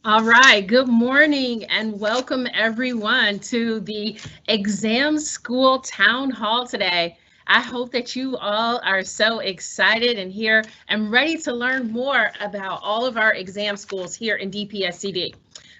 All right, good morning and welcome everyone to the Exam School Town Hall today. I hope that you all are so excited and here and ready to learn more about all of our exam schools here in DPSCD.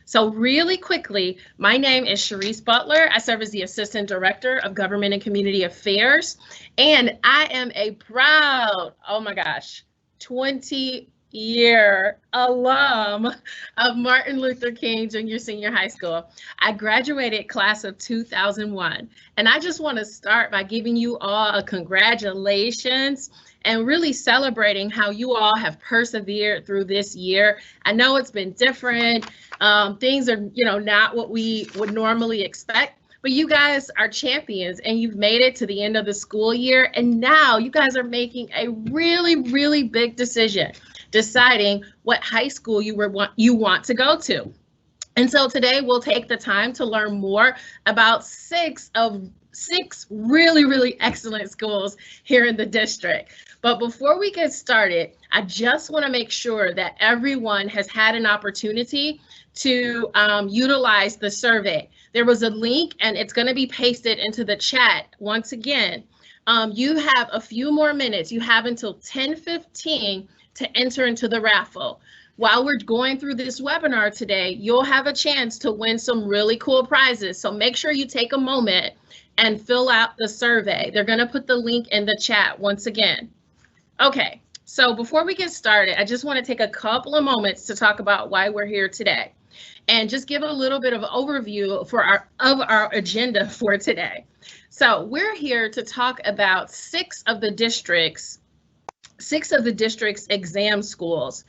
So really quickly, my name is Sharice Butler. I serve as the Assistant Director of Government and Community Affairs, and I am a proud, oh my gosh, 20-year alum of Martin Luther King Junior Senior High School. I graduated class of 2001, and I just want to start by giving you all a congratulations and really celebrating how you all have persevered through this year. I know it's been different. Things are, not what we would normally expect, but you guys are champions and you've made it to the end of the school year. And now you guys are making a really, really big decision, deciding what high school you want to go to. And so today we'll take the time to learn more about six really, really excellent schools here in the district. But before we get started, I just want to make sure that everyone has had an opportunity to utilize the survey. There was a link and it's going to be pasted into the chat once again. You have a few more minutes. You have until 10:15 to enter into the raffle. While we're going through this webinar today, you'll have a chance to win some really cool prizes. So make sure you take a moment and fill out the survey. They're going to put the link in the chat once again. Okay, so before we get started, I just want to take a couple of moments to talk about why we're here today and just give a little bit of overview of our agenda for today. So we're here to talk about six of the district's exam schools.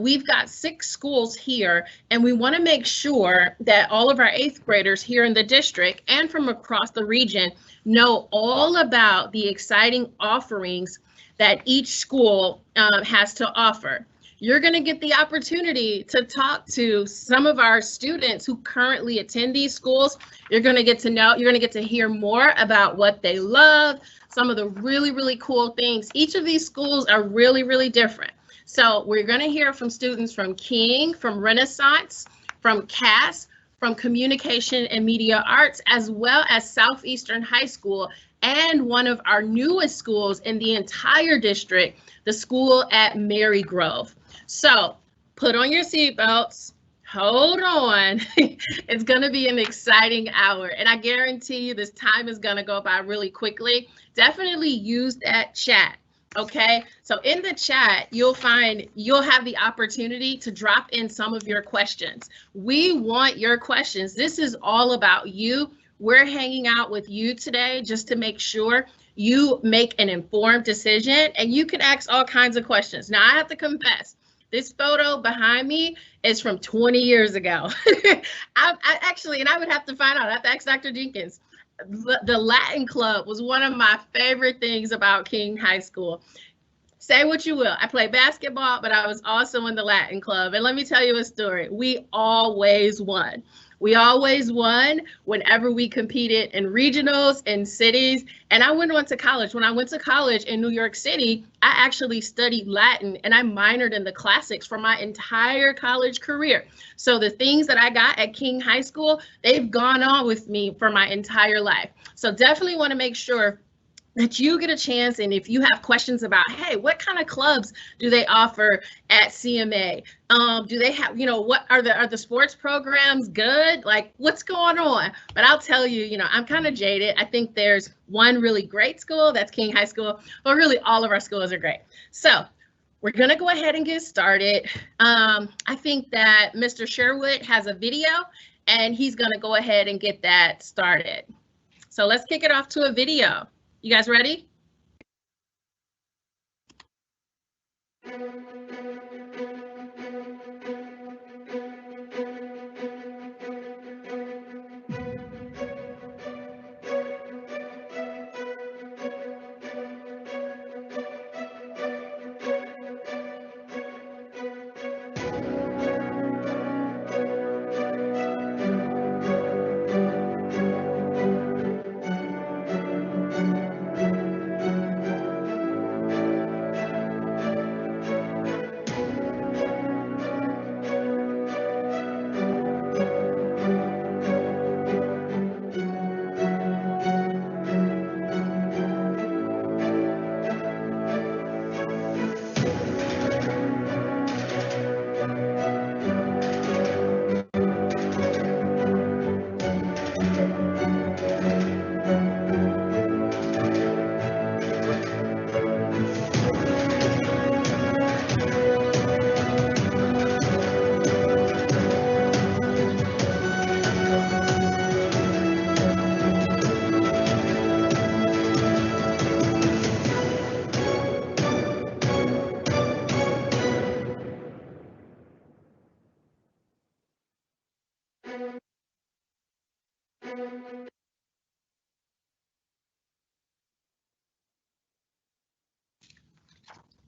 We've got 6 schools here, and we want to make sure that all of our 8th graders here in the district and from across the region know all about the exciting offerings that each school has to offer. You're going to get the opportunity to talk to some of our students who currently attend these schools. You're going to get to hear more about what they love, some of the really, really cool things. Each of these schools are really, really different. So we're going to hear from students from King, from Renaissance, from CAS, from Communication and Media Arts, as well as Southeastern High School, and one of our newest schools in the entire district, the school at Marygrove. So put on your seatbelts, hold on. It's going to be an exciting hour, and I guarantee you this time is going to go by really quickly. Definitely use that chat. Okay, so in the chat, you'll have the opportunity to drop in some of your questions. We want your questions. This is all about you. We're hanging out with you today just to make sure you make an informed decision, and you can ask all kinds of questions. Now, I have to confess, this photo behind me is from 20 years ago. I would have to find out. I have to ask Dr. Jenkins. The Latin Club was one of my favorite things about King High School. Say what you will. I played basketball, but I was also in the Latin Club. And let me tell you a story. We always won. We always won whenever we competed in regionals and cities. And I went to college. When I went to college in New York City, I actually studied Latin and I minored in the classics for my entire college career. So the things that I got at King High School, they've gone on with me for my entire life. So definitely want to make sure that you get a chance, and if you have questions about, hey, what kind of clubs do they offer at CMA? Do they have, what are the sports programs good? Like, what's going on? But I'll tell you, I'm kind of jaded. I think there's one really great school, that's King High School, but really all of our schools are great. So we're gonna go ahead and get started. I think that Mr. Sherwood has a video, and he's gonna go ahead and get that started. So let's kick it off to a video. You guys ready?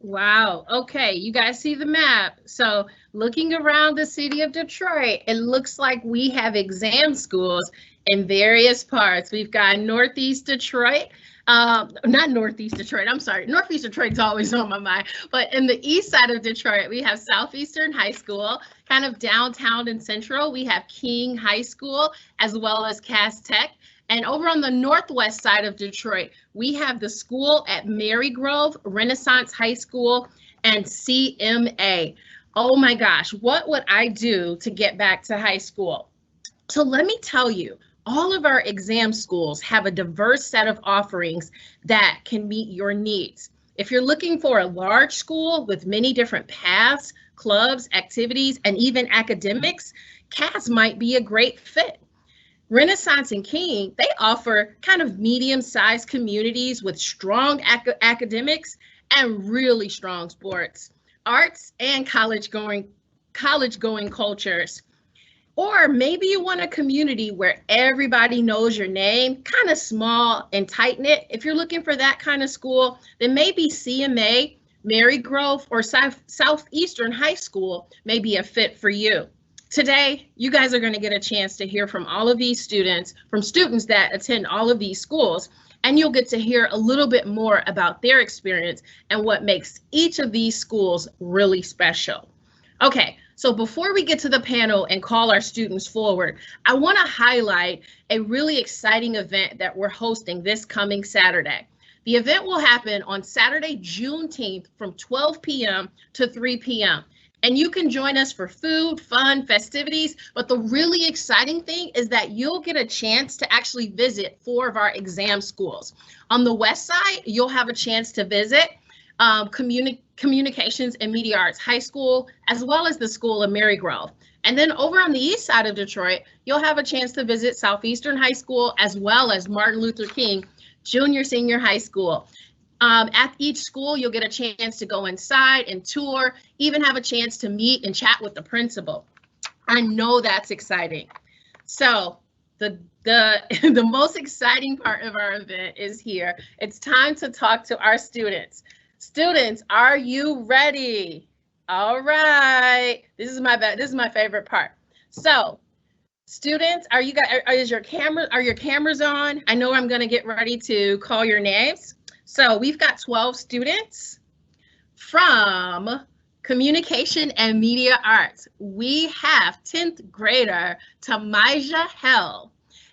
Wow. Okay, you guys see the map. So looking around the city of Detroit, it looks like we have exam schools in various parts. We've got Northeast Detroit, not Northeast Detroit, I'm sorry. Northeast Detroit's always on my mind. But in the east side of Detroit, we have Southeastern High School. Kind of downtown and central, we have King High School, as well as CAS Tech. And over on the northwest side of Detroit, we have the school at Marygrove, Renaissance High School, and CMA. Oh my gosh, what would I do to get back to high school? So let me tell you, all of our exam schools have a diverse set of offerings that can meet your needs. If you're looking for a large school with many different paths, clubs, activities, and even academics, CAS might be a great fit. Renaissance and King, they offer kind of medium-sized communities with strong academics and really strong sports, arts, and college-going cultures. Or maybe you want a community where everybody knows your name, kind of small and tight-knit. If you're looking for that kind of school, then maybe CMA, Marygrove, or Southeastern High School may be a fit for you. Today, you guys are going to get a chance to hear from all of these students, from students that attend all of these schools, and you'll get to hear a little bit more about their experience and what makes each of these schools really special. Okay, so before we get to the panel and call our students forward, I want to highlight a really exciting event that we're hosting this coming Saturday. The event will happen on Saturday, Juneteenth from 12 p.m. to 3 p.m. And you can join us for food, fun, festivities, but the really exciting thing is that you'll get a chance to actually visit 4 of our exam schools. On the west side, you'll have a chance to visit Communications and Media Arts High School, as well as the school of Marygrove. And then over on the east side of Detroit, you'll have a chance to visit Southeastern High School, as well as Martin Luther King Junior Senior High School. At each school, you'll get a chance to go inside and tour, even have a chance to meet and chat with the principal. I know that's exciting. So the most exciting part of our event is here. It's time to talk to our students. Students, are you ready? All right. This is my favorite part. So, students, are your cameras on? I know I'm going to get ready to call your names. So we've got 12 students from Communication and Media Arts. We have 10th grader Tamaja Hell,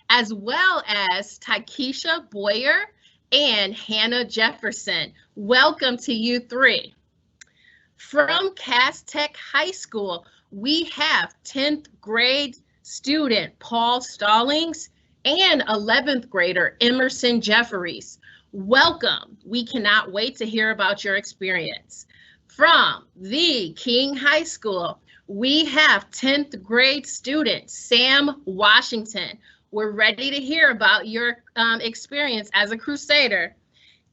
as well as Takesha Boyer and Hannah Jefferson. Welcome to you 3. From CAS Tech High School, we have 10th grade student Paul Stallings and 11th grader Emerson Jeffries. Welcome. We cannot wait to hear about your experience. From the King High School, we have 10th grade student Sam Washington. We're ready to hear about your experience as a Crusader.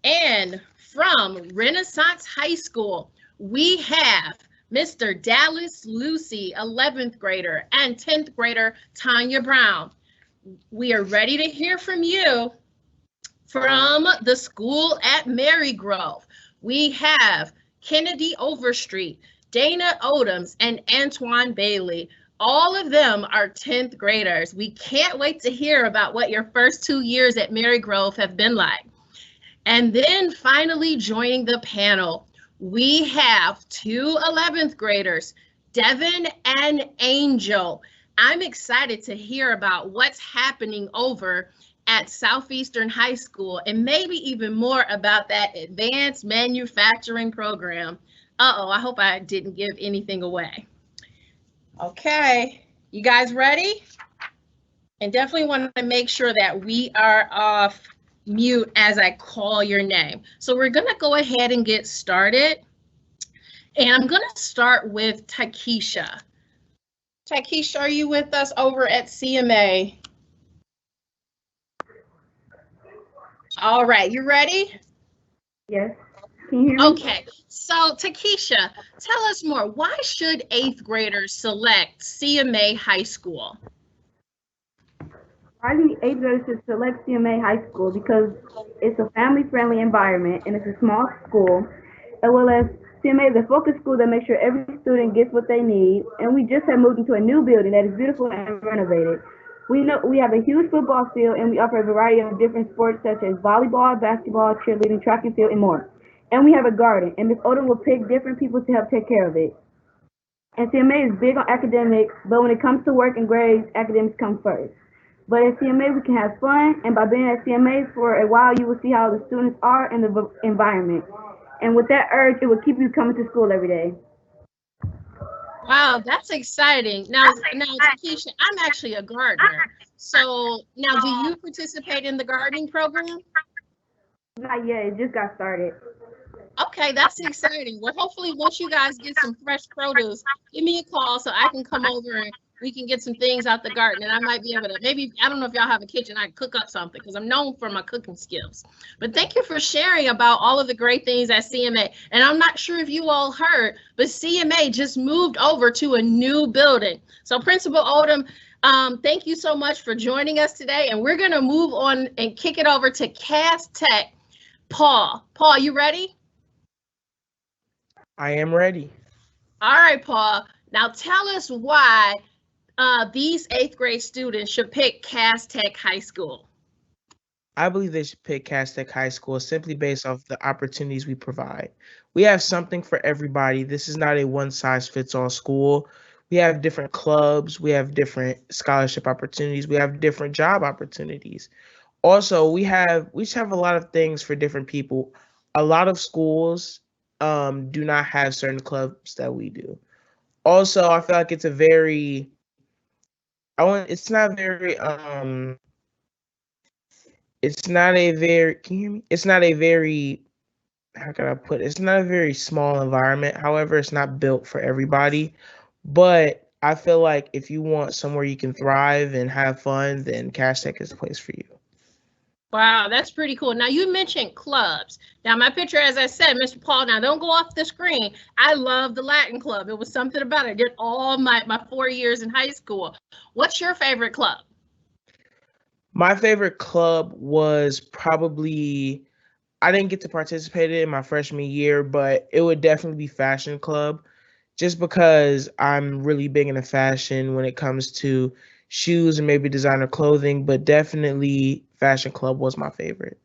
And from Renaissance High School, we have Mr. Dallas Lucy, 11th grader, and 10th grader Tanya Brown. We are ready to hear from you. From the school at Marygrove, we have Kennedy Overstreet, Dana Odoms, and Antoine Bailey. All of them are 10th graders. We can't wait to hear about what your first 2 years at Marygrove have been like. And then finally joining the panel, we have 2 11th graders, Devin and Angel. I'm excited to hear about what's happening over at Southeastern High School, and maybe even more about that advanced manufacturing program. Uh-oh, I hope I didn't give anything away. Okay, you guys ready? And definitely want to make sure that we are off mute as I call your name. So we're gonna go ahead and get started. And I'm gonna start with Takesha. Takesha, are you with us over at CMA? All right, you ready? Yes. Can you hear me? Okay, so Takesha, tell us more. Why should 8th graders select CMA High School? I think 8th graders should select CMA High School because it's a family-friendly environment and it's a small school, as well as CMA is a focus school that makes sure every student gets what they need, and we just have moved into a new building that is beautiful and renovated. We know we have a huge football field, and we offer a variety of different sports such as volleyball, basketball, cheerleading, track and field, and more. And we have a garden, and Miss Odom will pick different people to help take care of it. And CMA is big on academics, but when it comes to work and grades, academics come first. But at CMA, we can have fun, and by being at CMA for a while, you will see how the students are in the environment. And with that urge, it will keep you coming to school every day. Wow, that's exciting. Now, Takesha, I'm actually a gardener. So now, do you participate in the gardening program? Not yet, it just got started. Okay, that's exciting. Well, hopefully, once you guys get some fresh produce, give me a call so I can come over and we can get some things out the garden, and I might be able to, maybe, I don't know if y'all have a kitchen, I can cook up something because I'm known for my cooking skills. But thank you for sharing about all of the great things at CMA. And I'm not sure if you all heard, but CMA just moved over to a new building. So Principal Odom, thank you so much for joining us today. And we're going to move on and kick it over to CAS Tech. Paul, you ready? I am ready. All right, Paul. Now tell us why these 8th grade students should pick CAS Tech High School. I believe they should pick CAS Tech High School simply based off the opportunities we provide. We have something for everybody. This is not a one-size-fits-all school. We have different clubs. We have different scholarship opportunities. We have different job opportunities. Also, we just have a lot of things for different people. A lot of schools do not have certain clubs that we do. Also, I feel like it's not very, can you hear me? It's not a very, how can I put it? It's not a very small environment. However, it's not built for everybody. But I feel like if you want somewhere you can thrive and have fun, then CAS Tech is the place for you. Wow, that's pretty cool. Now, you mentioned clubs. Now, my picture, as I said, Mr. Paul, now don't go off the screen. I love the Latin Club. It was something about it. I did all my 4 years in high school. What's your favorite club? My favorite club was probably, I didn't get to participate in it my freshman year, but it would definitely be Fashion Club, just because I'm really big into fashion when it comes to shoes and maybe designer clothing, but definitely Fashion Club was my favorite.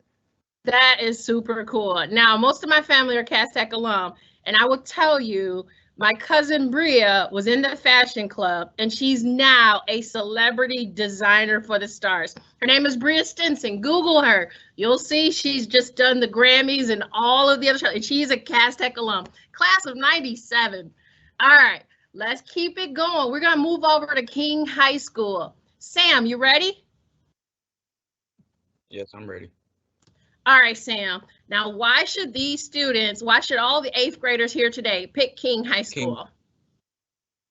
That is super cool. Now, most of my family are CAS Tech alum, and I will tell you, my cousin Bria was in the Fashion Club, and she's now a celebrity designer for the stars. Her name is Bria Stinson. Google her. You'll see she's just done the Grammys and all of the other shows, and she's a CAS Tech alum, class of '97. All right, let's keep it going. We're going to move over to King High School. Sam, you ready? Yes, I'm ready. All right, Sam. Now, why should all the 8th graders here today pick King High School?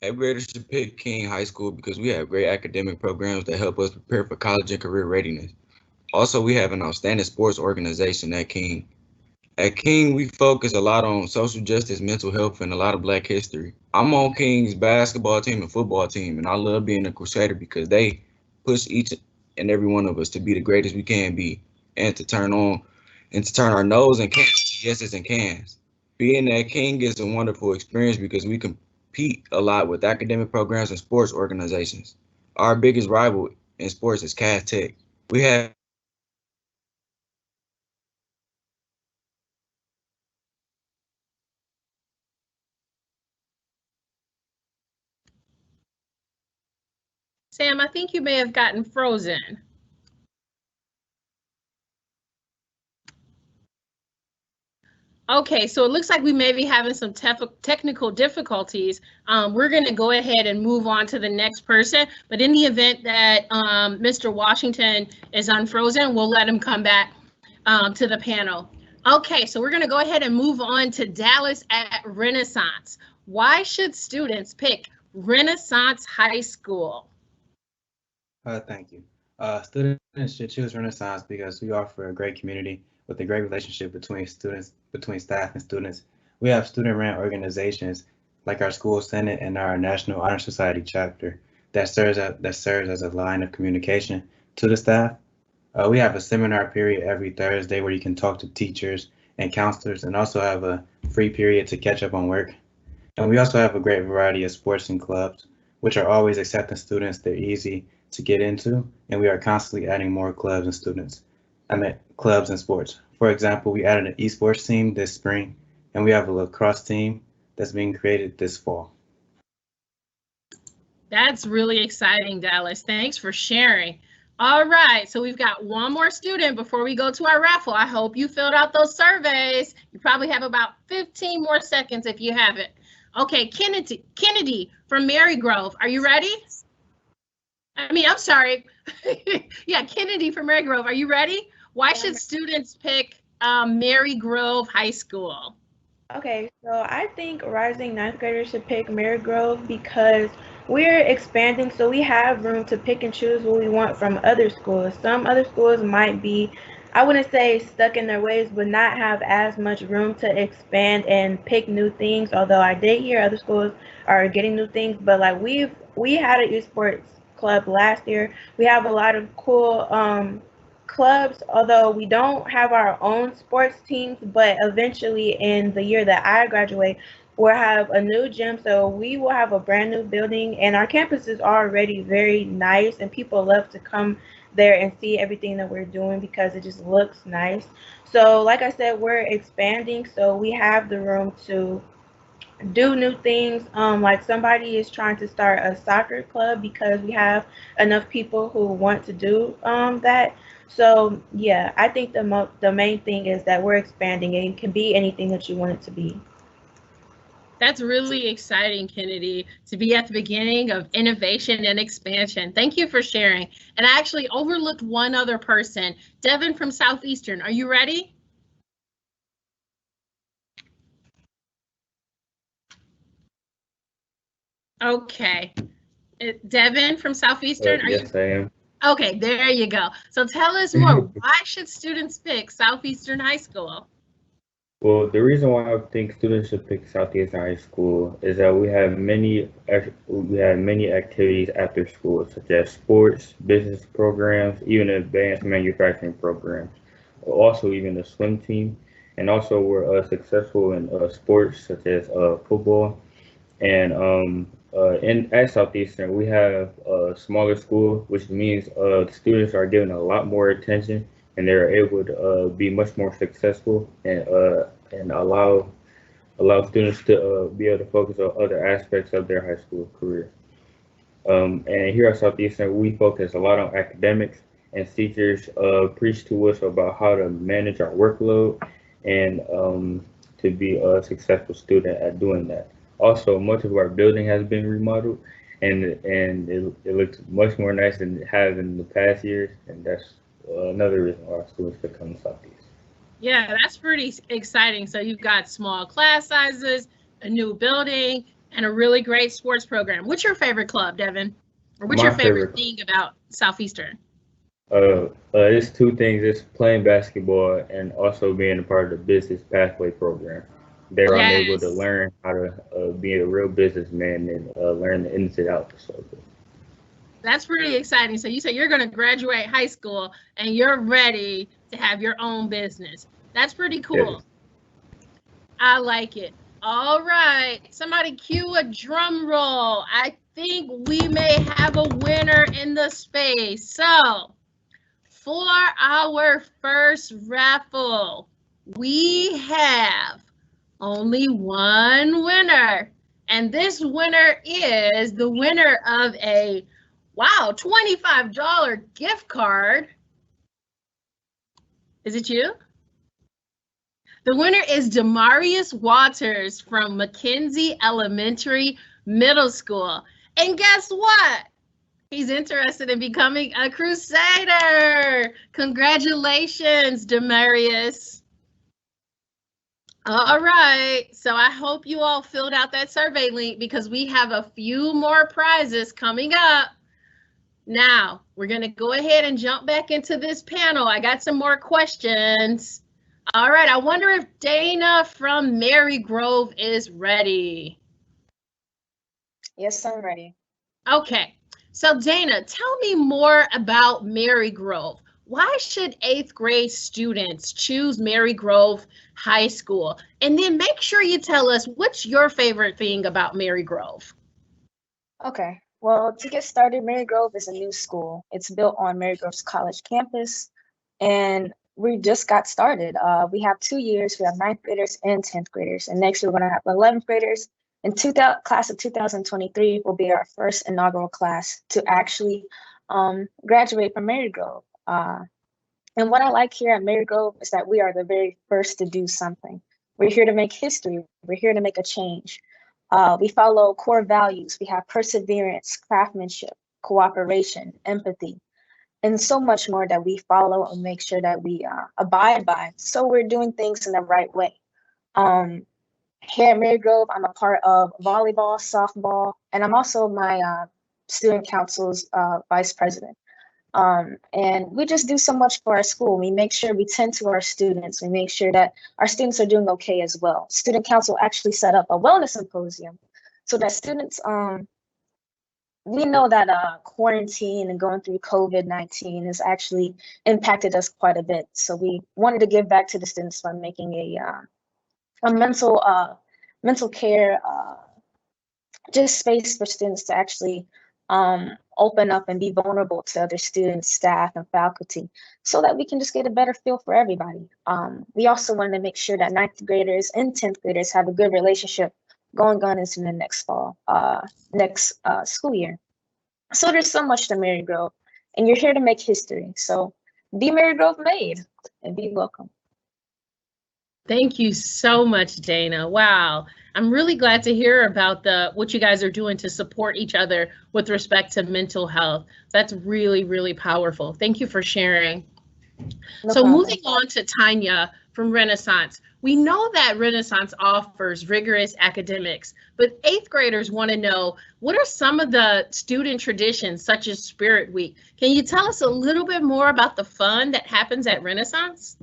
8th graders should pick King High School because we have great academic programs that help us prepare for college and career readiness. Also, we have an outstanding sports organization at King. At King, we focus a lot on social justice, mental health, and a lot of Black history. I'm on King's basketball team and football team, and I love being a Crusader because they push each and every one of us to be the greatest we can be and to turn our nose and cans to yeses and cans. Being at King is a wonderful experience because we compete a lot with academic programs and sports organizations. Our biggest rival in sports is CAS Tech. We have Sam, I think you may have gotten frozen. Okay, so it looks like we may be having some technical difficulties. We're going to go ahead and move on to the next person. But in the event that Mr. Washington is unfrozen, we'll let him come back to the panel. Okay, so we're going to go ahead and move on to Dallas at Renaissance. Why should students pick Renaissance High School? Thank you. Students should choose Renaissance because we offer a great community with a great relationship between staff and students. We have student-run organizations like our school senate and our National Honor Society chapter that serves as a line of communication to the staff. We have a seminar period every Thursday where you can talk to teachers and counselors, and also have a free period to catch up on work. And we also have a great variety of sports and clubs, which are always accepting students. They're easy to get into, and we are constantly adding more clubs and students. Clubs and sports. For example, we added an esports team this spring, and we have a lacrosse team that's being created this fall. That's really exciting, Dallas. Thanks for sharing. All right, so we've got one more student before we go to our raffle. I hope you filled out those surveys. You probably have about 15 more seconds if you haven't. Okay, Kennedy from Marygrove, are you ready? I'm sorry. Yeah, Kennedy from Marygrove, are you ready? Why should students pick Marygrove High School? Okay, so I think rising ninth graders should pick Marygrove because we're expanding, so we have room to pick and choose what we want from other schools. Some other schools might be, I wouldn't say stuck in their ways, but not have as much room to expand and pick new things. Although I did hear other schools are getting new things, but like we had an esports club last year. We have a lot of cool clubs, although we don't have our own sports teams, but eventually in the year that I graduate, we'll have a new gym, so we will have a brand new building, and our campus is already very nice, and people love to come there and see everything that we're doing because it just looks nice. So like I said, we're expanding, so we have the room to do new things. Like somebody is trying to start a soccer club because we have enough people who want to do that. So yeah, I think the main thing is that we're expanding, and it can be anything that you want it to be. That's really exciting, Kennedy, to be at the beginning of innovation and expansion. Thank you for sharing. And I actually overlooked one other person, Devin from Southeastern. Are you ready? Okay. Devin from Southeastern? Yes, I am. Okay, there you go. So tell us more. Why should students pick Southeastern High School? Well, the reason why I think students should pick Southeastern High School is that we have many activities after school, such as sports, business programs, even advanced manufacturing programs. Also, even a swim team, and also we're successful in sports such as football. And at Southeastern, we have a smaller school, which means students are given a lot more attention, and they're able to be much more successful and allow students to be able to focus on other aspects of their high school career. And here at Southeastern, we focus a lot on academics, and teachers preach to us about how to manage our workload and to be a successful student at doing that. Also, much of our building has been remodeled, and it looks much more nice than it has in the past years, and that's another reason why our students should come to Southeast. Yeah, that's pretty exciting. So you've got small class sizes, a new building, and a really great sports program. What's your favorite club, Devin? Or what's your favorite thing about Southeastern? It's two things. It's playing basketball and also being a part of the business pathway program. There I'm able to learn how to be a real businessman and learn the ins and outs of it. That's pretty exciting. So you say you're going to graduate high school and you're ready to have your own business. That's pretty cool. Yes. I like it. All right, somebody cue a drum roll. I think we may have a winner in the space. So for our first raffle, we have only one winner. And this winner is the winner of a, wow, $25 gift card. Is it you? The winner is Demarius Waters from Mackenzie Elementary Middle School. And guess what? He's interested in becoming a Crusader. Congratulations, Demarius. All right, so I hope you all filled out that survey link because we have a few more prizes coming up. Now, we're gonna go ahead and jump back into this panel. I got some more questions. All right, I wonder if Dana from Marygrove is ready. Yes, I'm ready. Okay, so Dana, tell me more about Marygrove. why should 8th grade students choose Marygrove High School? And then make sure you tell us what's your favorite thing about Marygrove. Okay, well, to get started, Marygrove is a new school. It's built on Marygrove's college campus, and we just got started. We have 2 years. We have 9th graders and 10th graders, and next year we're going to have 11th graders. And class of 2023 will be our first inaugural class to actually graduate from Marygrove. And what I like here at Marygrove is that we are the very first to do something. We're here to make history. We're here to make a change. We follow core values. We have perseverance, craftsmanship, cooperation, empathy, and so much more that we follow and make sure that we abide by. So we're doing things in the right way. Here at Marygrove, I'm a part of volleyball, softball, and I'm also my student council's vice president. And we just do so much for our school. We make sure we tend to our students. We make sure that our students are doing okay as well. Student council actually set up a wellness symposium so that students, we know that quarantine and going through COVID-19 has actually impacted us quite a bit. So we wanted to give back to the students by making a mental care just space for students to actually open up and be vulnerable to other students, staff, and faculty so that we can just get a better feel for everybody. We also wanted to make sure that 9th graders and 10th graders have a good relationship going on into the next school year. So there's so much to Marygrove, and you're here to make history. So be Marygrove made and be welcome. Thank you so much, Dana. Wow. I'm really glad to hear about what you guys are doing to support each other with respect to mental health. That's really, really powerful. Thank you for sharing. No So problem. moving on to Tanya from Renaissance. We know that Renaissance offers rigorous academics, but 8th graders want to know, what are some of the student traditions such as Spirit Week? Can you tell us a little bit more about the fun that happens at Renaissance?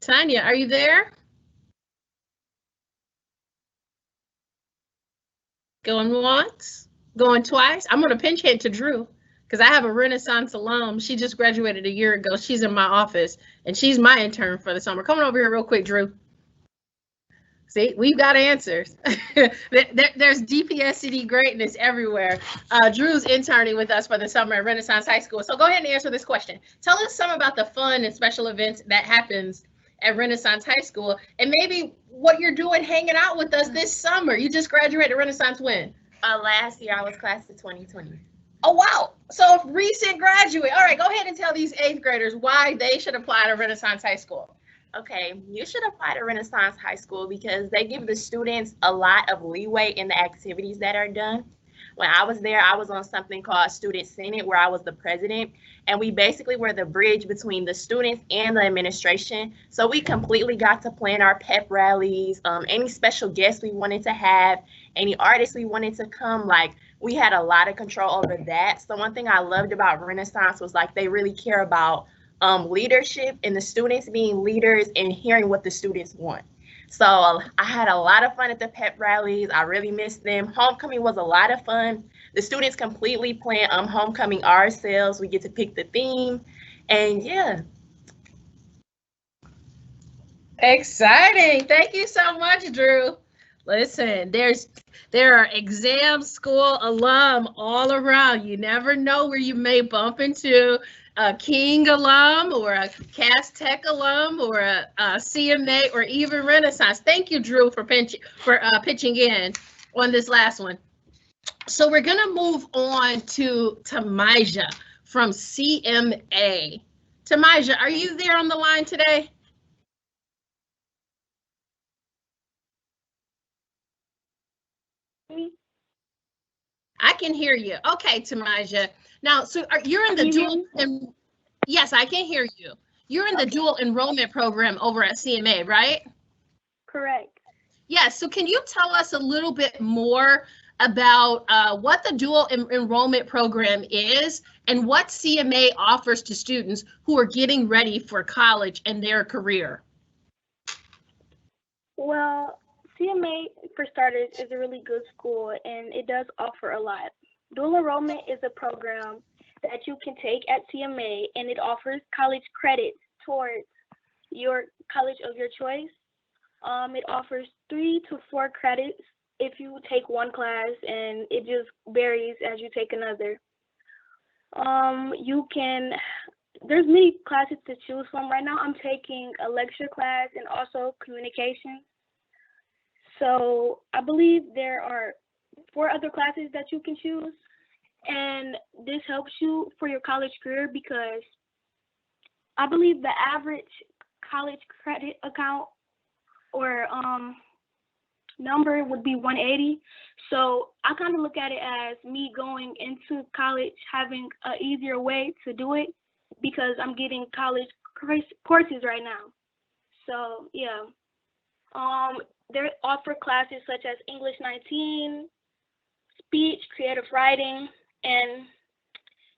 Tanya, are you there? Going once, going twice. I'm gonna pinch hit to Drew because I have a Renaissance alum. She just graduated a year ago. She's in my office and she's my intern for the summer. Come on over here real quick, Drew. See, we've got answers. There's DPSCD greatness everywhere. Drew's interning with us for the summer at Renaissance High School. So go ahead and answer this question. Tell us some about the fun and special events that happens at Renaissance High School, and maybe what you're doing hanging out with us this summer. You just graduated Renaissance when? Last year I was class of 2020. Oh, wow. So recent graduate. All right, go ahead and tell these 8th graders why they should apply to Renaissance High School. Okay, you should apply to Renaissance High School because they give the students a lot of leeway in the activities that are done. When I was there, I was on something called Student Senate, where I was the president, and we basically were the bridge between the students and the administration. So we completely got to plan our pep rallies, any special guests we wanted to have, any artists we wanted to come, like we had a lot of control over that. So one thing I loved about Renaissance was like they really care about leadership and the students being leaders and hearing what the students want. So I had a lot of fun at the pep rallies. I really missed them. Homecoming was a lot of fun. The students completely plan homecoming ourselves. We get to pick the theme, and yeah. Exciting. Thank you so much, Drew. Listen, there are exam school alum all around. You never know where you may bump into a King alum or a CAS Tech alum or a CMA or even Renaissance. Thank you, Drew, for pitching in on this last one. So we're gonna move on to Tamaja from CMA. Tamaja, are you there on the line today? I can hear you. Okay, Tamaja. Now, so you're in the dual, yes, I can hear you. You're in the dual enrollment program over at CMA, right? Correct. Yes, so can you tell us a little bit more about what the dual enrollment program is and what CMA offers to students who are getting ready for college and their career? Well, CMA, for starters, is a really good school, and it does offer a lot. Dual enrollment is a program that you can take at CMA, and it offers college credits towards your college of your choice. It offers 3 to 4 credits if you take one class, and it just varies as you take another. There's many classes to choose from. Right now, I'm taking a lecture class and also communication. So I believe there are 4 other classes that you can choose, and this helps you for your college career because I believe the average college credit account or number would be 180. So I kind of look at it as me going into college having an easier way to do it because I'm getting college courses right now. So yeah, they offer classes such as English 19, speech, creative writing, and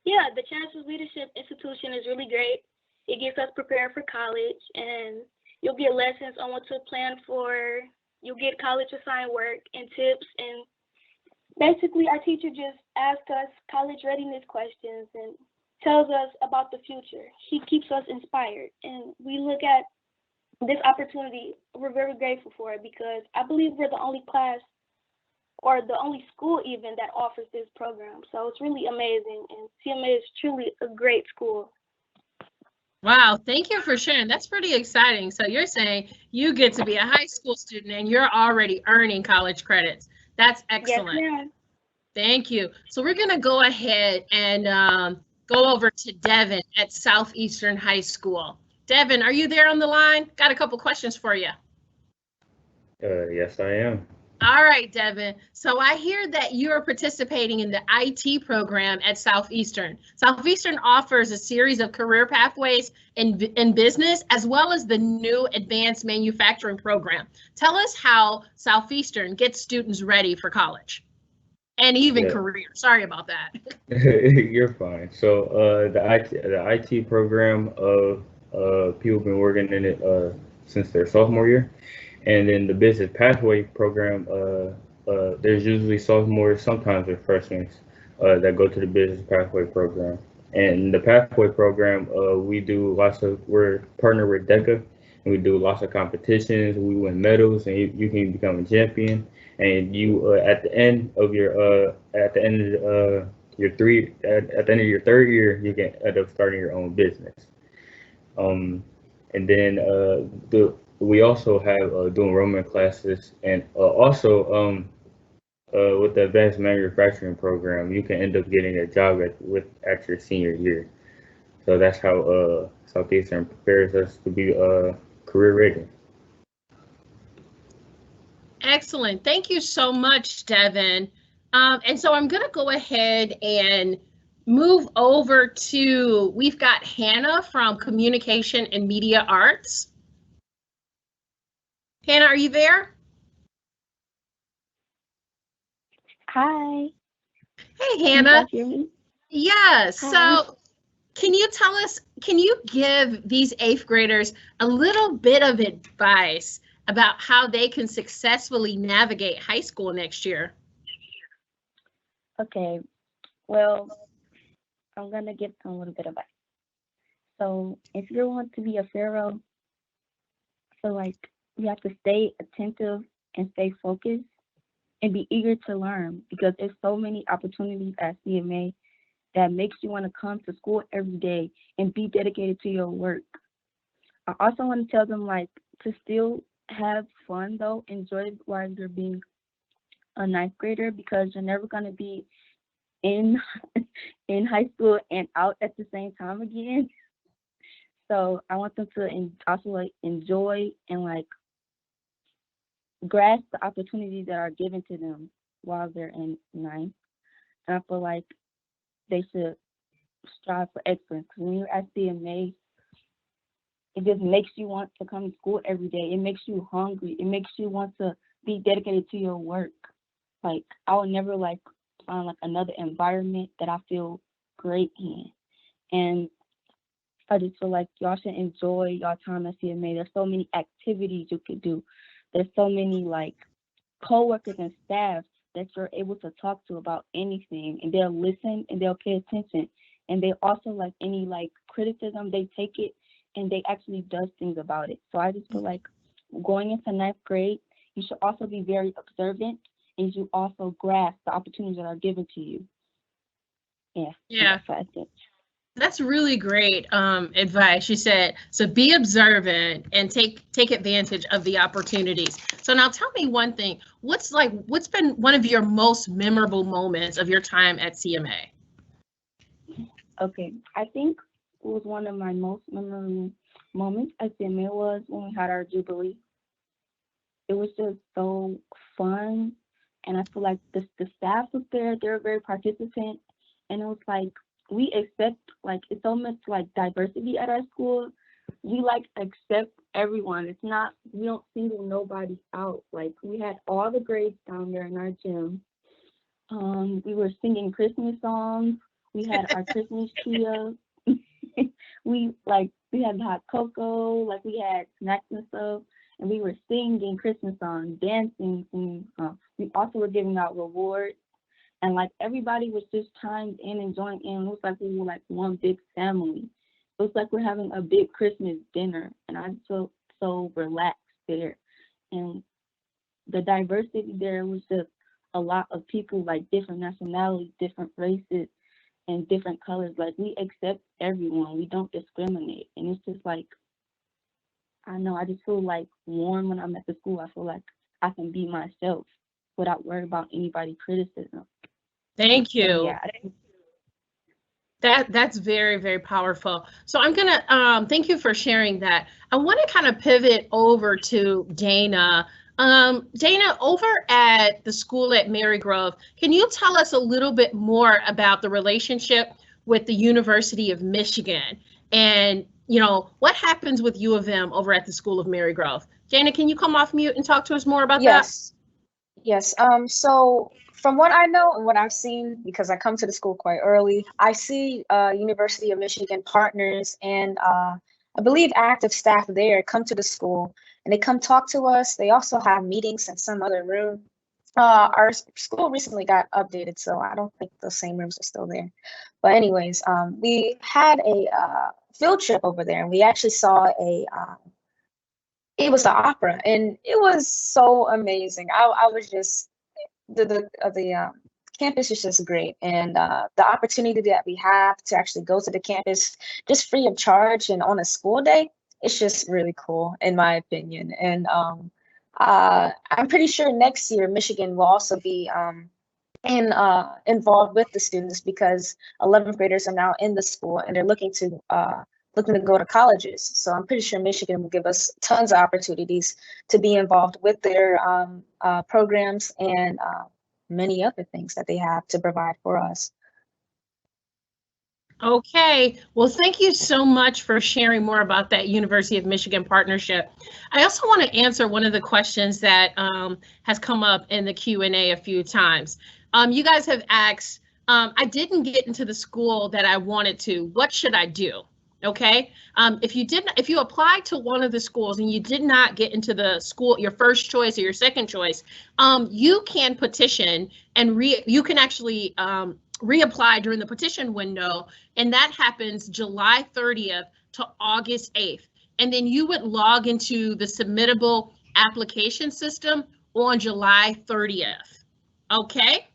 yeah, the Chancellor's Leadership Institution is really great. It gets us prepared for college, and you'll get lessons on what to plan for. You'll get college assigned work and tips, and basically our teacher just asks us college readiness questions and tells us about the future. He keeps us inspired, and we look at this opportunity. We're very grateful for it because I believe we're the only class or the only school even that offers this program. So it's really amazing, and CMA is truly a great school. Wow, thank you for sharing. That's pretty exciting. So you're saying you get to be a high school student and you're already earning college credits. That's excellent. Yes, ma'am. Thank you. So we're going to go ahead and go over to Devin at Southeastern High School. Devin, are you there on the line? Got a couple questions for you. Yes, I am. All right, Devin. So I hear that you're participating in the IT program at Southeastern. Southeastern offers a series of career pathways in business, as well as the new advanced manufacturing program. Tell us how Southeastern gets students ready for college and even career. Sorry about that. You're fine. So the IT program, people have been working in it since their sophomore year. And then the business pathway program, there's usually sophomores, sometimes they're freshmen that go to the business pathway program. And the pathway program, we're partnered with DECA, and we do lots of competitions. We win medals, and you can become a champion. And you, at the end of your third year, you can end up starting your own business. And then we also have dual enrollment classes, and also with the advanced manufacturing program, you can end up getting a job at your senior year. So that's how Southeastern prepares us to be career ready. Excellent. Thank you so much, Devin. And so I'm going to go ahead and move over to, we've got Hannah from Communication and Media Arts. Hannah, are you there? Hi. Hey, Hannah. Can you hear me? Yes. Hi. So can you give these 8th graders a little bit of advice about how they can successfully navigate high school next year? Okay, well, I'm gonna give them a little bit of advice. So if you want to be a pharaoh, you have to stay attentive and stay focused and be eager to learn, because there's so many opportunities at CMA that makes you want to come to school every day and be dedicated to your work. I also want to tell them to still have fun though, enjoy it while you're being a 9th grader, because you're never going to be in high school and out at the same time again. So I want them to also enjoy and grasp the opportunities that are given to them while they're in 9th. And I feel like they should strive for excellence, because when you're at CMA, it just makes you want to come to school every day. It makes you hungry. It makes you want to be dedicated to your work. I would never find another environment that I feel great in. And I just feel like y'all should enjoy y'all time at CMA. There's so many activities you could do. There's so many co-workers and staff that you're able to talk to about anything, and they'll listen and they'll pay attention. And they also, like, any like criticism, they take it and they actually does things about it. So I just feel like going into ninth grade, you should also be very observant, and you should also grasp the opportunities that are given to you. Yeah. That's what I think. That's really great advice. You said, so be observant and take advantage of the opportunities. So now tell me one thing, what's been one of your most memorable moments of your time at CMA? Okay, I think it was one of my most memorable moments at CMA was when we had our Jubilee. It was just so fun, and I feel like the staff was there, they were very participant, and it was like, we accept, like, it's so much like diversity at our school. We like accept everyone. It's not, we don't single nobody out. Like, we had all the grades down there in our gym. We were singing Christmas songs. We had our Christmas trio. we had hot cocoa, like we had snacks and stuff, and we were singing Christmas songs, dancing. We also were giving out rewards. And like everybody was just chimed in and joined in. It was like we were like one big family. It was like we're having a big Christmas dinner, and I felt so relaxed there. And the diversity there was just a lot of people, like different nationalities, different races, and different colors. Like, we accept everyone. We don't discriminate. And it's just like, I know, I just feel like warm when I'm at the school. I feel like I can be myself without worrying about anybody's criticism. Thank you. So, yeah. That's very, very powerful. So I'm gonna thank you for sharing that. I want to kind of pivot over to Dana. Dana, over at the school at Marygrove, can you tell us a little bit more about the relationship with the University of Michigan, and what happens with U of M over at the School of Marygrove? Dana, can you come off mute and talk to us more about that? Yes. So from what I know and what I've seen, because I come to the school quite early, I see University of Michigan partners and I believe active staff there come to the school and they come talk to us. They also have meetings in some other room. Our school recently got updated, so I don't think the same rooms are still there. But anyways, we had a field trip over there, and we actually saw it was the opera, and it was so amazing. I was just the campus is just great, and the opportunity that we have to actually go to the campus just free of charge and on a school day, it's just really cool in my opinion. And I'm pretty sure next year Michigan will also be involved with the students, because 11th graders are now in the school and they're looking to go to colleges. So I'm pretty sure Michigan will give us tons of opportunities to be involved with their programs and many other things that they have to provide for us. Okay, well, thank you so much for sharing more about that University of Michigan partnership. I also want to answer one of the questions that has come up in the Q&A a few times. You guys have asked, I didn't get into the school that I wanted to. What should I do? Okay, if you applied to one of the schools and you did not get into the school, your first choice or your second choice, you can petition and you can actually reapply during the petition window, and that happens July 30th to August 8th. And then you would log into the submittable application system on July 30th. Okay.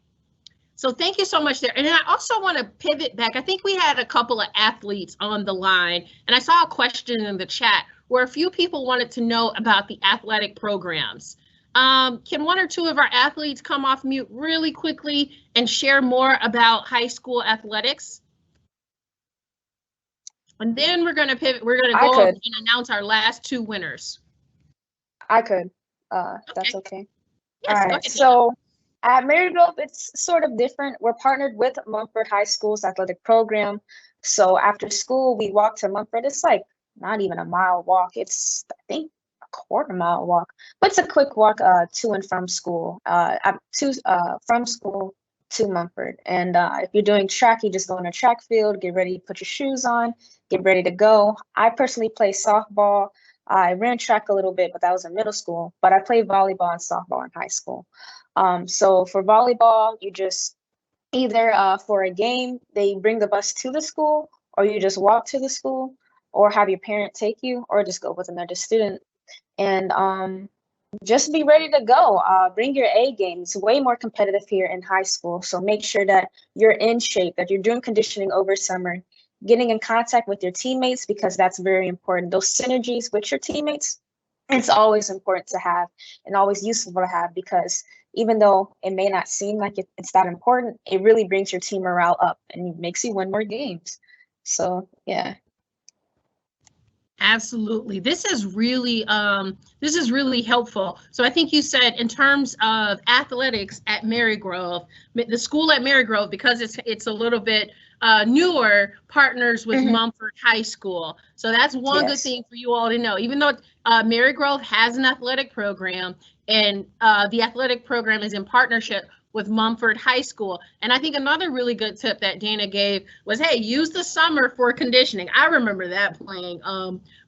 So thank you so much there. And I also want to pivot back. I think we had a couple of athletes on the line, and I saw a question in the chat where a few people wanted to know about the athletic programs. Can one or two of our athletes come off mute really quickly and share more about high school athletics? And then we're going to pivot. We're going to go and announce our last two winners. I could. That's okay. Yes, all right. So at Marygrove, it's sort of different. We're partnered with Mumford High School's athletic program. So after school, we walk to Mumford. It's like not even a mile walk. It's, I think, a quarter-mile walk. But it's a quick walk to and from school. From school to Mumford. And if you're doing track, you just go in a track field, get ready, put your shoes on, get ready to go. I personally play softball. I ran track a little bit, but that was in middle school. But I played volleyball and softball in high school. So for volleyball, you just either for a game, they bring the bus to the school, or you just walk to the school, or have your parent take you, or just go with another student. And just be ready to go. Bring your A game. It's way more competitive here in high school. So make sure that you're in shape, that you're doing conditioning over summer, getting in contact with your teammates, because that's very important. Those synergies with your teammates, it's always important to have and always useful to have, because even though it may not seem like it's that important, it really brings your team morale up and makes you win more games. So yeah. Absolutely. This is really helpful. So I think you said in terms of athletics at Marygrove, the school at Marygrove, because it's a little bit newer, partners with Mumford High School. So that's one good thing for you all to know. Even though Marygrove has an athletic program, and the athletic program is in partnership with Mumford High School. And I think another really good tip that Dana gave was, hey, use the summer for conditioning. I remember that, playing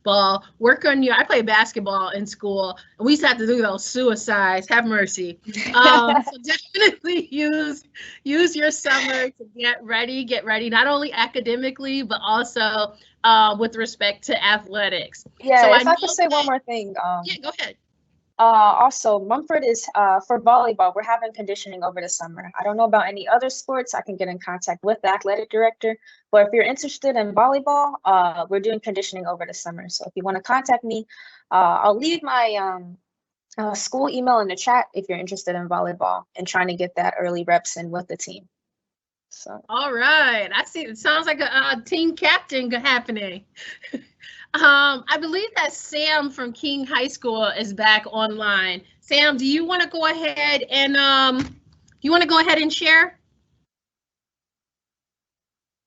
ball, work on you. I played basketball in school, and we used to have to do those suicides, have mercy. So definitely use your summer to get ready, not only academically, but also with respect to athletics. Yeah, so if I could say one more thing. Yeah, go ahead. Also, Mumford is for volleyball. We're having conditioning over the summer. I don't know about any other sports. I can get in contact with the athletic director. But if you're interested in volleyball, we're doing conditioning over the summer. So if you want to contact me, I'll leave my school email in the chat if you're interested in volleyball and trying to get that early reps in with the team. So. All right, I see. It sounds like a team captain happening. I believe that Sam from King High School is back online. Sam, do you want to go ahead and share?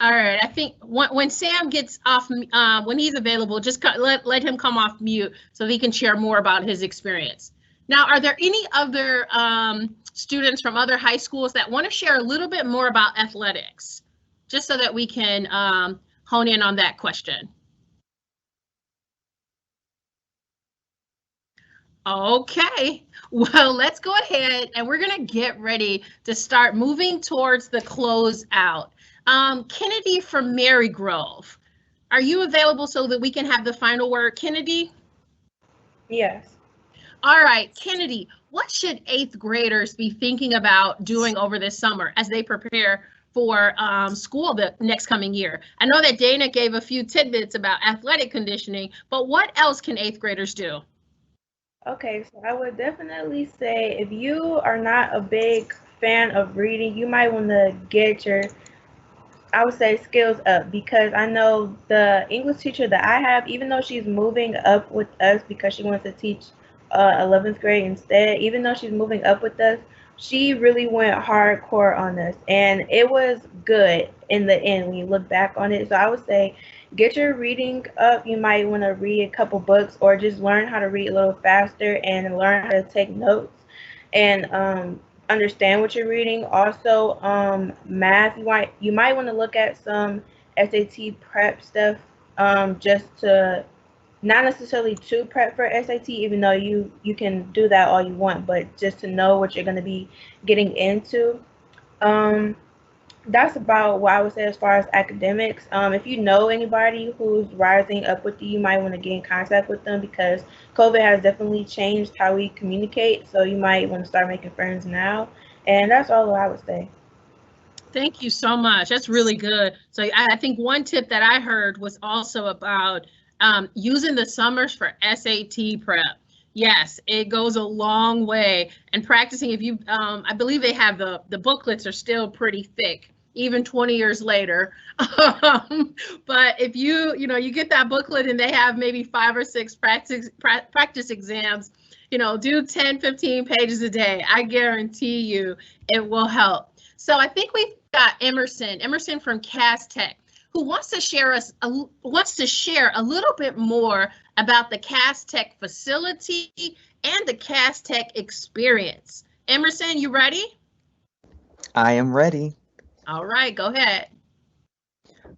All right, I think when Sam gets off, when he's available, just let him come off mute so he can share more about his experience. Now, are there any other students from other high schools that want to share a little bit more about athletics, just so that we can hone in on that question? Okay, well, let's go ahead and we're gonna get ready to start moving towards the closeout. Kennedy from Marygrove, are you available so that we can have the final word, Kennedy? Yes. All right, Kennedy, what should 8th graders be thinking about doing over this summer as they prepare for school the next coming year? I know that Dana gave a few tidbits about athletic conditioning, but what else can 8th graders do? Okay, so I would definitely say if you are not a big fan of reading, you might want to get your, I would say, skills up, because I know the English teacher that I have, even though she's moving up with us because she wants to teach 11th grade instead, even though she's moving up with us, she really went hardcore on us, and it was good in the end when you look back on it. So I would say get your reading up. You might want to read a couple books, or just learn how to read a little faster and learn how to take notes and understand what you're reading. Also, math, you might want to look at some SAT prep stuff, just to not necessarily to prep for SAT, even though you can do that all you want, but just to know what you're going to be getting into. That's about what I would say as far as academics. If you know anybody who's rising up with you, you might want to get in contact with them, because COVID has definitely changed how we communicate. So you might want to start making friends now. And that's all I would say. Thank you so much. That's really good. So I think one tip that I heard was also about using the summers for SAT prep. Yes, it goes a long way. And practicing, if you, I believe they have the booklets are still pretty thick, even 20 years later. But if you get that booklet and they have maybe 5 or 6 practice exams, do 10, 15 pages a day. I guarantee you it will help. So I think we've got Emerson from CAS Tech, who wants to share a little bit more about the CAS Tech facility and the CAS Tech experience. Emerson, you ready? I am ready. All right, go ahead.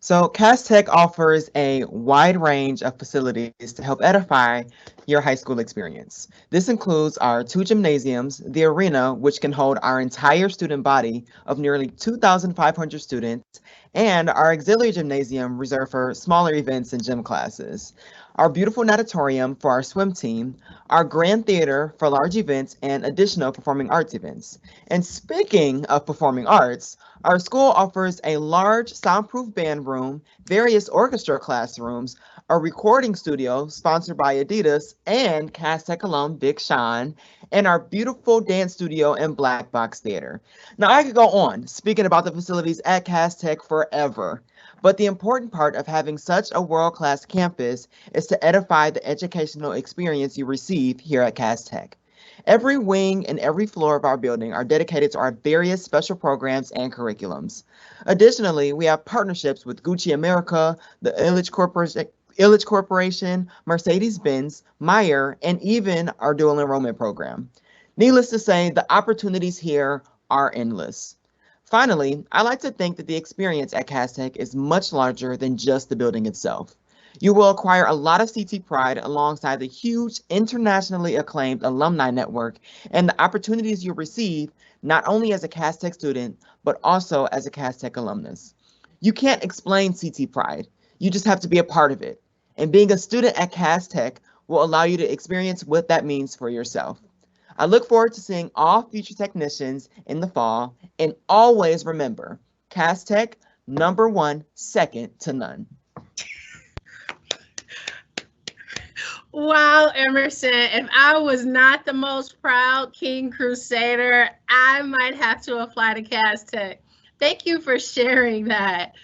So CAS Tech offers a wide range of facilities to help edify your high school experience. This includes our 2 gymnasiums, the arena, which can hold our entire student body of nearly 2,500 students, and our auxiliary gymnasium reserved for smaller events and gym classes. Our beautiful natatorium for our swim team, our grand theater for large events and additional performing arts events. And speaking of performing arts, our school offers a large soundproof band room, various orchestra classrooms, a recording studio sponsored by Adidas and CAS Tech alum Big Sean, and our beautiful dance studio and Black Box Theater. Now, I could go on speaking about the facilities at CAS Tech forever, but the important part of having such a world-class campus is to edify the educational experience you receive here at CAS Tech. Every wing and every floor of our building are dedicated to our various special programs and curriculums. Additionally, we have partnerships with Gucci America, the Illich Corporation, Mercedes-Benz, Meyer, and even our dual enrollment program. Needless to say, the opportunities here are endless. Finally, I like to think that the experience at CAS Tech is much larger than just the building itself. You will acquire a lot of CT pride alongside the huge internationally acclaimed alumni network and the opportunities you receive not only as a CAS Tech student, but also as a CAS Tech alumnus. You can't explain CT pride. You just have to be a part of it. And being a student at CAS Tech will allow you to experience what that means for yourself. I look forward to seeing all future technicians in the fall, and always remember, CAS Tech, #1, second to none. Wow, Emerson, if I was not the most proud King Crusader, I might have to apply to CAS Tech. Thank you for sharing that.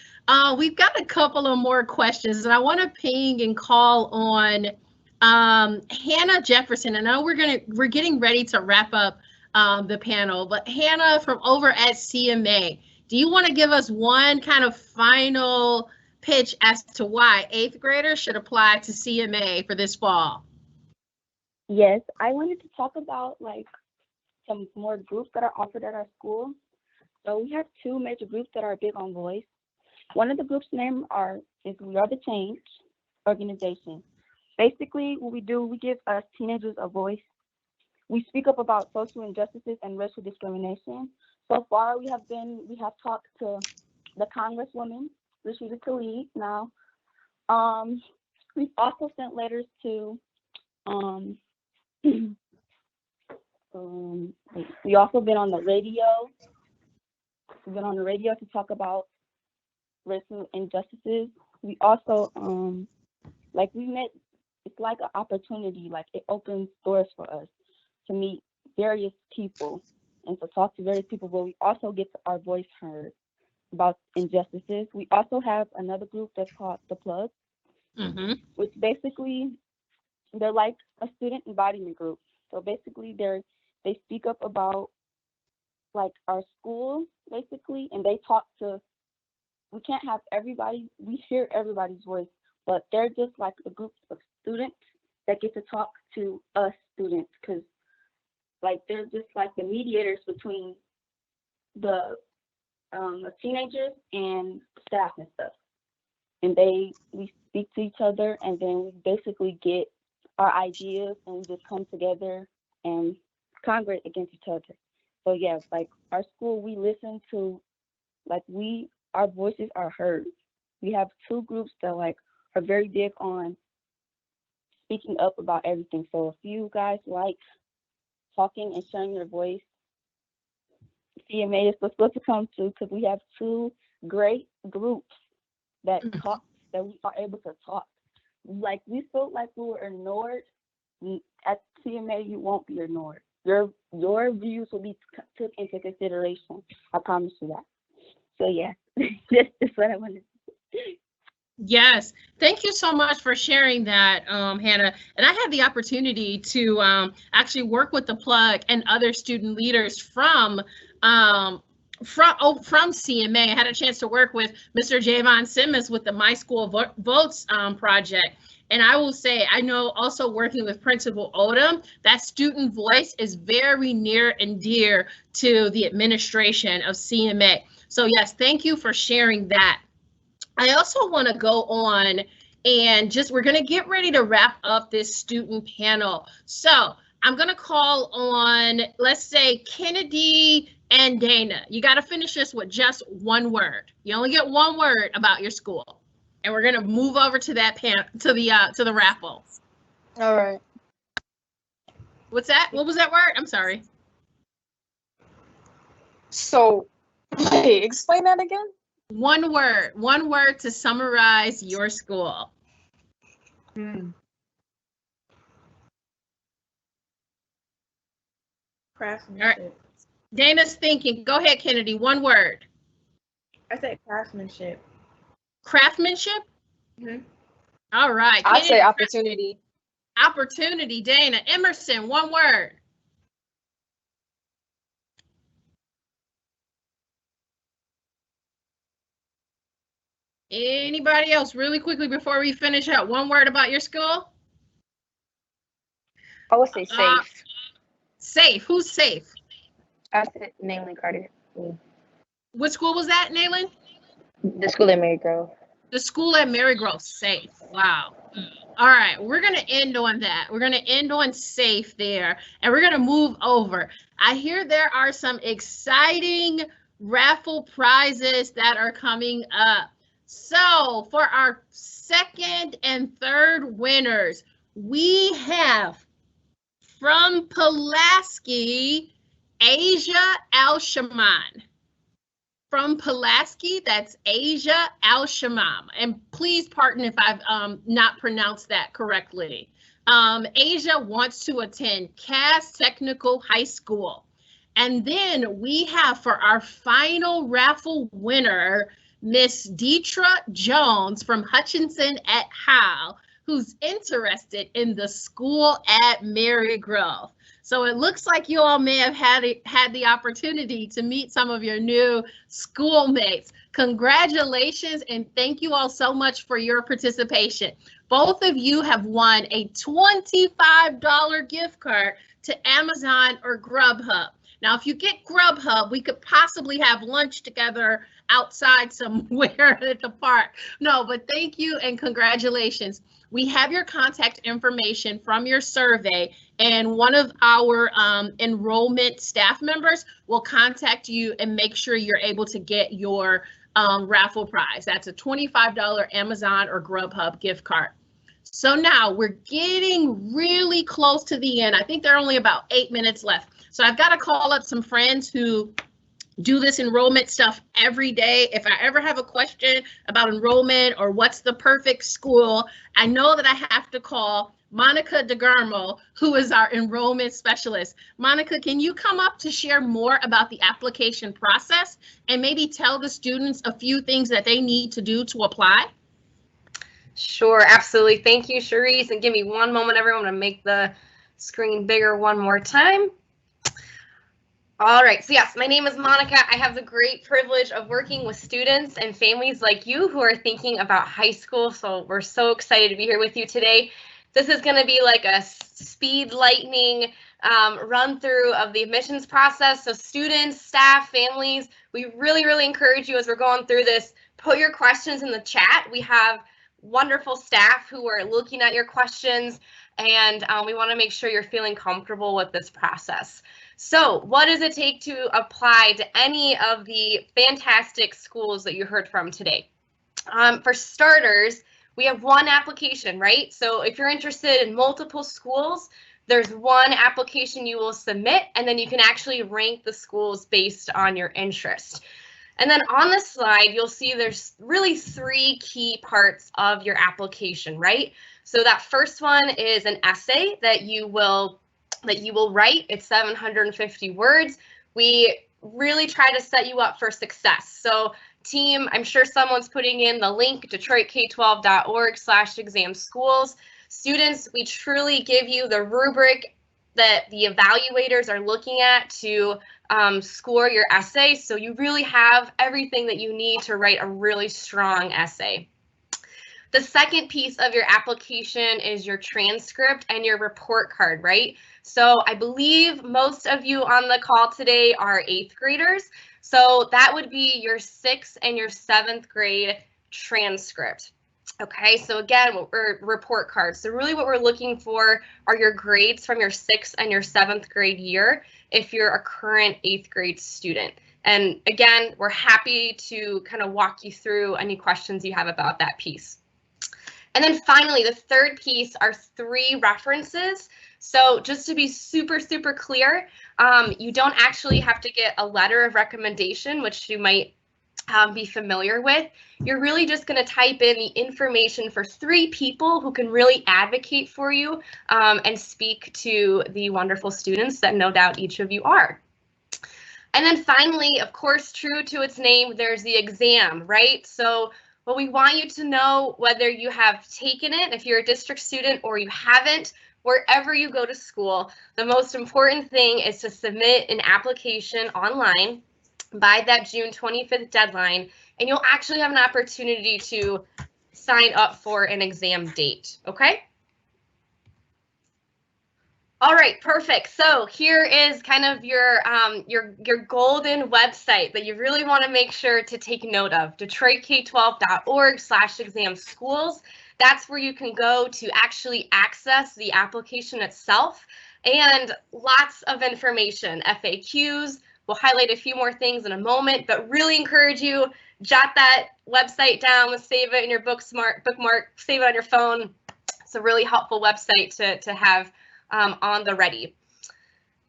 We've got a couple of more questions, and I want to ping and call on Hannah Jefferson. I know we're getting ready to wrap up the panel, but Hannah from over at CMA, do you want to give us one kind of final pitch as to why 8th graders should apply to CMA for this fall? Yes, I wanted to talk about like some more groups that are offered at our school. So we have 2 major groups that are big on voice. One of the groups' name is We Are the Change organization. Basically, what we do, we give us teenagers a voice. We speak up about social injustices and racial discrimination. So far, we have talked to the Congresswoman, Rashida Tlaib now. We've also sent letters to, we also been on the radio. We've been on the radio to talk about racial injustices. We also, it's like an opportunity, like it opens doors for us to meet various people and to talk to various people, but we also get our voice heard about injustices. We also have another group that's called The Plug, which basically they're like a student embodiment group. So basically they speak up about like our school basically, and they talk to, we can't have everybody, we hear everybody's voice, but they're just like a group of students that get to talk to us students, because like they're just like the mediators between the teenagers and staff and stuff. And we speak to each other, and then we basically get our ideas and we just come together and congregate against each other. So yeah, like our school, we listen to, like our voices are heard. We have 2 groups that like are very big on speaking up about everything. So if you guys like talking and sharing your voice, CMA is supposed to come to, because we have 2 great groups that talk, that we are able to talk. Like we felt like we were ignored. At CMA, you won't be ignored. Your views will be took into consideration. I promise you that. So yeah, that's what I wanted to say. Yes, thank you so much for sharing that, Hannah. And I had the opportunity to actually work with The Plug and other student leaders from CMA. I had a chance to work with Mr. Javon Simmons with the My School Votes project. And I will say, I know also working with Principal Odom, that student voice is very near and dear to the administration of CMA. So yes, thank you for sharing that. I also want to go on and we're going to get ready to wrap up this student panel. So I'm going to call on, let's say, Kennedy and Dana. You got to finish this with just one word. You only get one word about your school. And we're going to move over to that to the raffle. All right. What's that? What was that word? I'm sorry. So, hey, explain that again. One word to summarize your school. Craftsmanship. All right. Dana's thinking. Go ahead, Kennedy. One word. I said craftsmanship. Craftsmanship? Mm-hmm. All right. I'd say opportunity. Opportunity, Dana. Emerson, one word. Anybody else, really quickly before we finish up, one word about your school? I would say safe. Safe. Who's safe? I said Nayland Carter. What school was that, Nayland? The school at Marygrove. The school at Marygrove. Safe. Wow. All right, we're going to end on that. We're going to end on safe there, and we're going to move over. I hear there are some exciting raffle prizes that are coming up. So for our second and third winners, we have from Pulaski, Asia Al-Shaman. From Pulaski, that's Asia Al-Shamam. And please pardon if I've not pronounced that correctly. Asia wants to attend CAS Technical High School. And then we have for our final raffle winner, Miss Deetra Jones from Hutchinson at Howe, who's interested in the school at Marygrove. So it looks like you all may have had the opportunity to meet some of your new schoolmates. Congratulations, and thank you all so much for your participation. Both of you have won a $25 gift card to Amazon or Grubhub. Now, if you get Grubhub, we could possibly have lunch together outside somewhere at the park. No, but thank you and congratulations. We have your contact information from your survey, and one of our enrollment staff members will contact you and make sure you're able to get your raffle prize. That's a $25 Amazon or Grubhub gift card. So now we're getting really close to the end. I think there are only about 8 minutes left. So I've got to call up some friends who do this enrollment stuff every day. If I ever have a question about enrollment or what's the perfect school, I know that I have to call Monica DeGarmo, who is our enrollment specialist. Monica, can you come up to share more about the application process and maybe tell the students a few things that they need to do to apply? Sure, absolutely. Thank you, Cherise. And give me one moment, everyone, to make the screen bigger one more time. All right, so yes, my name is Monica. I have the great privilege of working with students and families like you who are thinking about high school. So we're so excited to be here with you today. This is going to be like a speed lightning run through of the admissions process. So students, staff, families, we really encourage you as we're going through this, put your questions in the chat. We have wonderful staff who are looking at your questions, and we want to make sure you're feeling comfortable with this process. So what does it take to apply to any of the fantastic schools that you heard from today? For starters, we have one application, right? So if you're interested in multiple schools, there's one application you will submit, and then you can actually rank the schools based on your interest. And then on the slide, you'll see there's really 3 key parts of your application, right? So that first one is an essay that you will write. It's 750 words. We really try to set you up for success. So team, I'm sure someone's putting in the link, detroitk12.org/exam schools. Students, we truly give you the rubric that the evaluators are looking at to score your essay. So you really have everything that you need to write a really strong essay. The second piece of your application is your transcript and your report card, right? So I believe most of you on the call today are 8th graders. So that would be your 6th and your 7th grade transcript. Okay, so again, report cards. So really what we're looking for are your grades from your 6th and your 7th grade year if you're a current 8th grade student. And again, we're happy to kind of walk you through any questions you have about that piece. And then finally, the third piece are 3 references. So just to be super, super clear, you don't actually have to get a letter of recommendation, which you might be familiar with. You're really just going to type in the information for 3 people who can really advocate for you and speak to the wonderful students that no doubt each of you are. And then finally, of course, true to its name, there's the exam, right? So what we want you to know, whether you have taken it, if you're a district student or you haven't, wherever you go to school, the most important thing is to submit an application online by that June 25th deadline, and you'll actually have an opportunity to sign up for an exam date, okay? All right, perfect. So here is kind of your golden website that you really want to make sure to take note of, DetroitK12.org/exam-schools. That's where you can go to actually access the application itself, and lots of information, FAQs. We'll highlight a few more things in a moment, but really encourage you, jot that website down, save it in your bookmark, save it on your phone. It's a really helpful website to have on the ready.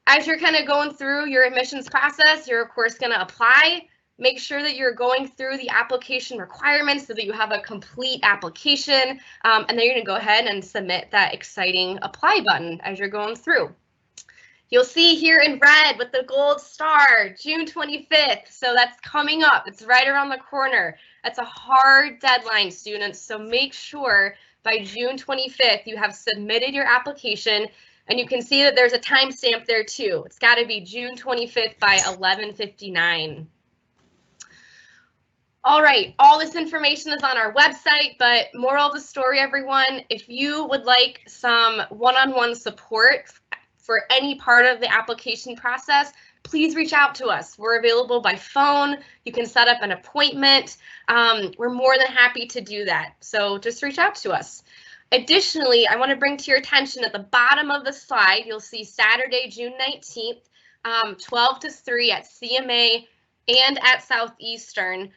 As you're kind of going through your admissions process, you're of course going to apply. Make sure that you're going through the application requirements so that you have a complete application, and then you're going to go ahead and submit that exciting apply button as you're going through. You'll see here in red with the gold star, June 25th. So that's coming up. It's right around the corner. That's a hard deadline, students. So make sure by June 25th you have submitted your application, and you can see that there's a timestamp there too. It's got to be June 25th by 11:59. All right, all this information is on our website, but moral of the story, everyone, if you would like some one-on-one support for any part of the application process, please reach out to us. We're available by phone. You can set up an appointment. We're more than happy to do that. So just reach out to us. Additionally, I want to bring to your attention at the bottom of the slide, you'll see Saturday, June 19th, 12 to 3 at CMA and at Southeastern.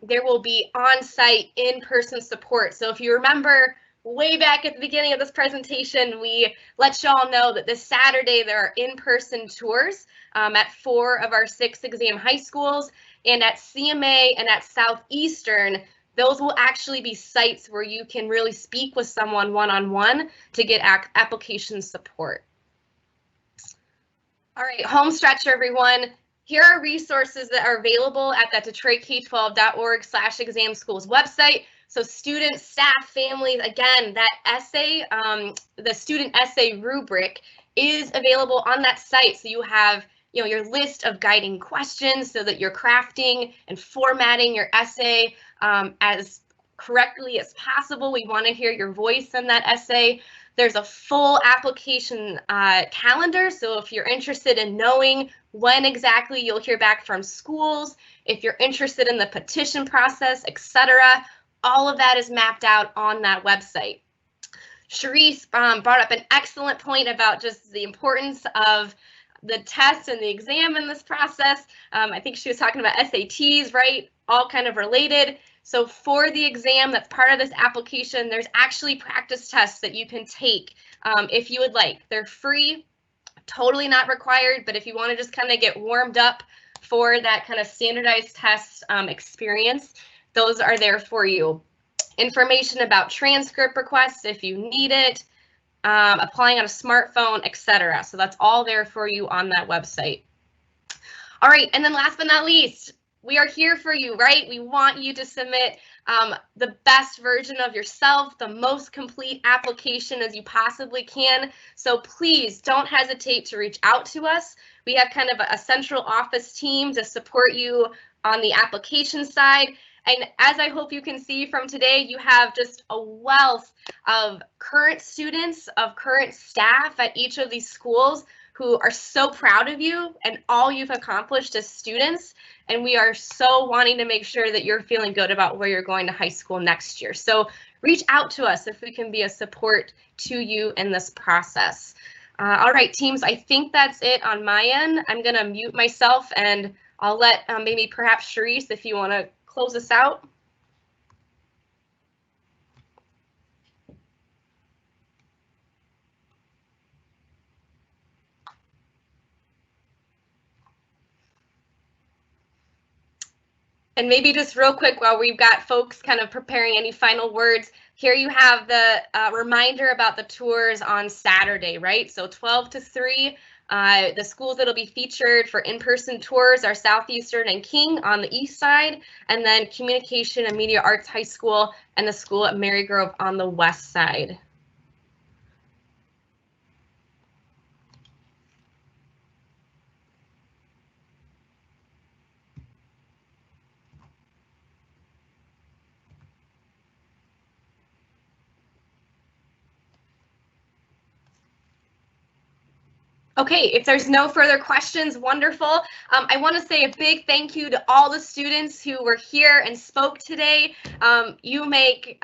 There will be on-site in-person support. So if you remember, way back at the beginning of this presentation, we let y'all know that this Saturday there are in-person tours at 4 of our 6 exam high schools, and at CMA and at Southeastern, those will actually be sites where you can really speak with someone one-on-one to get application support. All right, home stretch, everyone. Here are resources that are available at that DetroitK12.org/exam-schools website. So students, staff, families, again, that essay, the student essay rubric is available on that site. So you have, your list of guiding questions so that you're crafting and formatting your essay as correctly as possible. We want to hear your voice in that essay. There's a full application calendar. So if you're interested in knowing when exactly you'll hear back from schools, if you're interested in the petition process, etc., all of that is mapped out on that website. Sharice brought up an excellent point about just the importance of the test and the exam in this process. I think she was talking about SATs, right? All kind of related. So for the exam that's part of this application, there's actually practice tests that you can take if you would like. They're free, totally not required, but if you want to just kind of get warmed up for that kind of standardized test experience, those are there for you. Information about transcript requests if you need it, applying on a smartphone, etc. So that's all there for you on that website. All right, and then last but not least, we are here for you, right? We want you to submit the best version of yourself, the most complete application as you possibly can. So please don't hesitate to reach out to us. We have kind of a central office team to support you on the application side. And as I hope you can see from today, you have just a wealth of current students, of current staff at each of these schools who are so proud of you and all you've accomplished as students. And we are so wanting to make sure that you're feeling good about where you're going to high school next year. So reach out to us if we can be a support to you in this process. All right, teams, I think that's it on my end. I'm gonna mute myself and I'll let maybe perhaps Charisse, if you wanna close us out. And maybe just real quick, while we've got folks kind of preparing any final words, here you have the reminder about the tours on Saturday, right? So 12 to 3, the schools that'll be featured for in-person tours are Southeastern and King on the east side, and then Communication and Media Arts High School and the school at Marygrove on the west side. Okay, if there's no further questions, wonderful. I want to say a big thank you to all the students who were here and spoke today. You make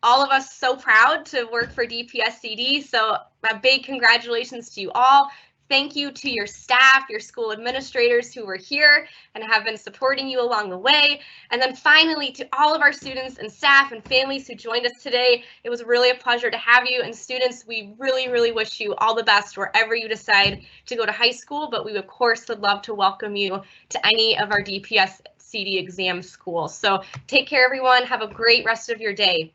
all of us so proud to work for DPSCD, so a big congratulations to you all. Thank you to your staff, your school administrators who were here and have been supporting you along the way. And then finally, to all of our students and staff and families who joined us today, it was really a pleasure to have you. And students, we really, really wish you all the best wherever you decide to go to high school, but we of course would love to welcome you to any of our DPSCD exam schools. So take care, everyone. Have a great rest of your day.